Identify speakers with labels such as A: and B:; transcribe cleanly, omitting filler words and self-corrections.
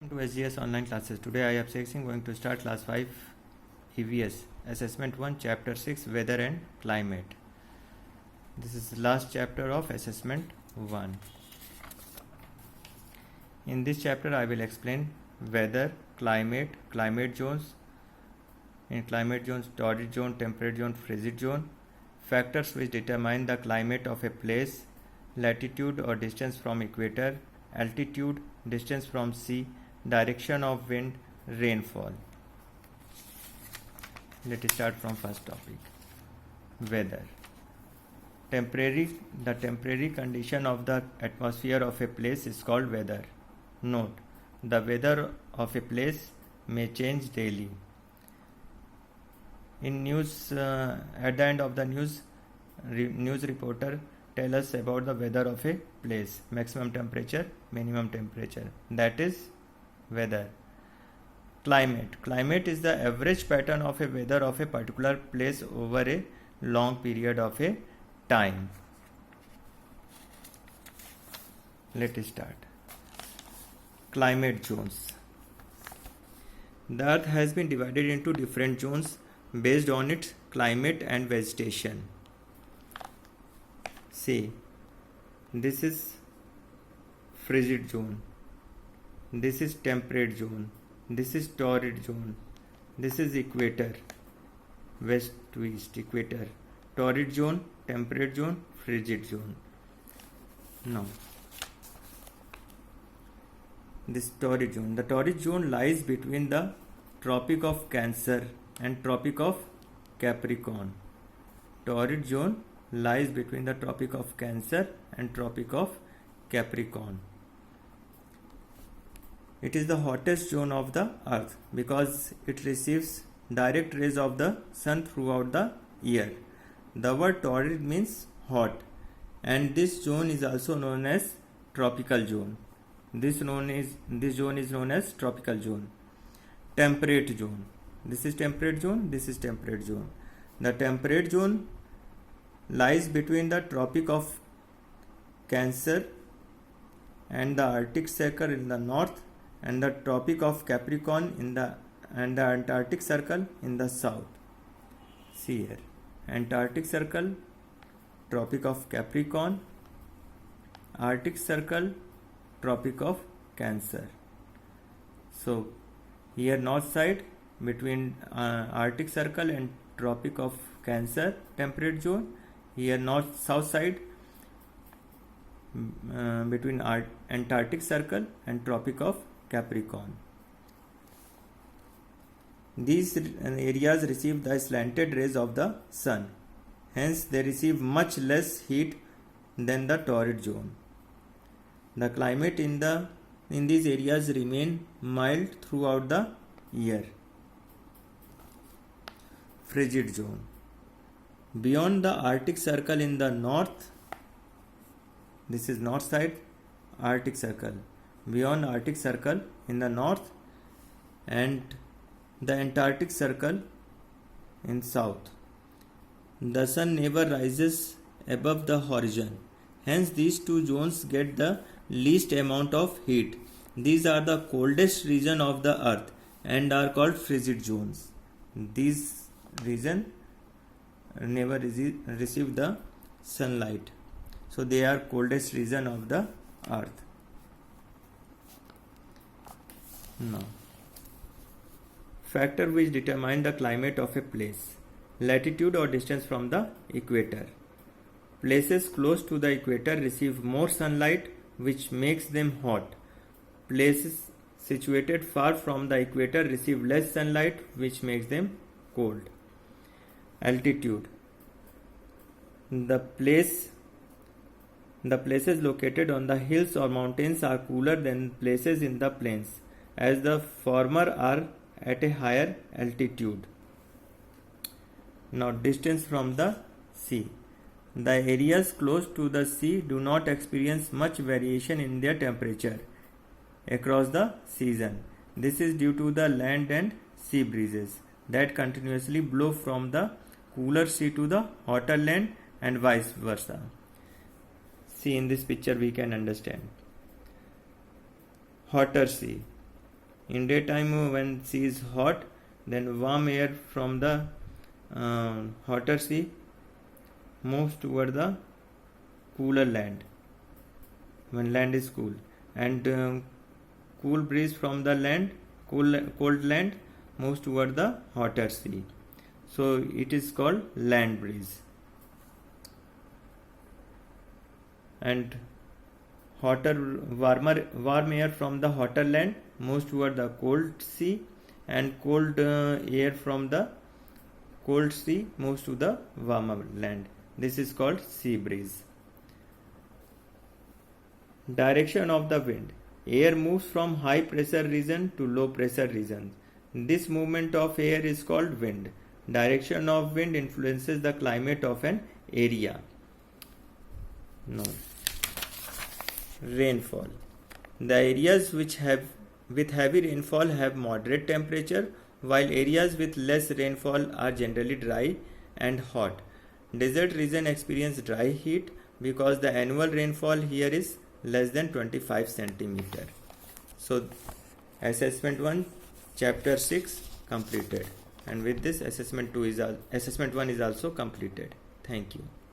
A: Welcome to SGS online classes. Today I am Singh going to start class 5 EVS assessment 1 chapter 6 weather and climate. This is the last chapter of assessment 1. In this chapter I will explain weather, climate zones, in climate zones torrid zone, temperate zone, frigid zone, factors which determine the climate of a place, latitude or distance from equator, altitude, distance from sea, direction of wind, rainfall. Let us start from first topic. Weather. The temporary condition of the atmosphere of a place is called weather. Note, the weather of a place may change daily. In news, at the end of the news reporter tell us about the weather of a place, maximum temperature, minimum temperature. That is weather. Climate is the average pattern of a weather of a particular place over a long period of a time. Let us start. Climate zones. The earth has been divided into different zones based on its climate and vegetation. See, this is frigid zone, this is temperate zone, this is torrid zone, this is equator, west to east equator, torrid zone, temperate zone, frigid zone. Now, this torrid zone. The torrid zone lies between the Tropic of Cancer and Tropic of Capricorn. Torrid zone lies between the Tropic of Cancer and Tropic of Capricorn. It is the hottest zone of the earth because it receives direct rays of the sun throughout the year. The word torrid means hot, and this zone is also known as tropical zone. This zone is known as tropical zone. Temperate zone. This is temperate zone, this is temperate zone. The temperate zone lies between the Tropic of Cancer and the Arctic Circle in the north and the Tropic of Capricorn and the Antarctic Circle in the south. See here, Antarctic Circle, Tropic of Capricorn, Arctic Circle, Tropic of Cancer. So here north side between Arctic Circle and Tropic of Cancer temperate zone. Here north south side between Antarctic Circle and Tropic of Capricorn. These areas receive the slanted rays of the sun, hence they receive much less heat than the torrid zone. The climate in these areas remain mild throughout the year. Frigid zone. Beyond the Arctic Circle in the north, this is north side, Arctic Circle. Beyond Arctic Circle in the north and the Antarctic Circle in south, the sun never rises above the horizon. Hence these two zones get the least amount of heat. These are the coldest region of the earth and are called frigid zones. These region never receive the sunlight, so they are coldest region of the earth. Now, factor which determine the climate of a place: latitude or distance from the equator. Places close to the equator receive more sunlight, which makes them hot. Places situated far from the equator receive less sunlight, which makes them cold. Altitude. The places located on the hills or mountains are cooler than places in the plains, as the former are at a higher altitude. Now, distance from the sea. The areas close to the sea do not experience much variation in their temperature across the season. This is due to the land and sea breezes that continuously blow from the cooler sea to the hotter land and vice versa. See, in this picture we can understand. Hotter sea. In daytime, when sea is hot, then warm air from the hotter sea moves toward the cooler land when land is cool, and cool breeze from the cold land moves toward the hotter sea. So it is called land breeze. And warm air from the hotter land moves toward the cold sea, and cold air from the cold sea moves to the warmer land. This is called sea breeze. Direction of the wind. Air moves from high pressure region to low pressure region. This movement of air is called wind. Direction of wind influences the climate of an area. Now, rainfall. The areas with heavy rainfall have moderate temperature, while areas with less rainfall are generally dry and hot. Desert region experience dry heat because the annual rainfall here is less than 25 centimeter. So assessment 1 chapter 6 completed, and with this assessment 1 is also completed. Thank you.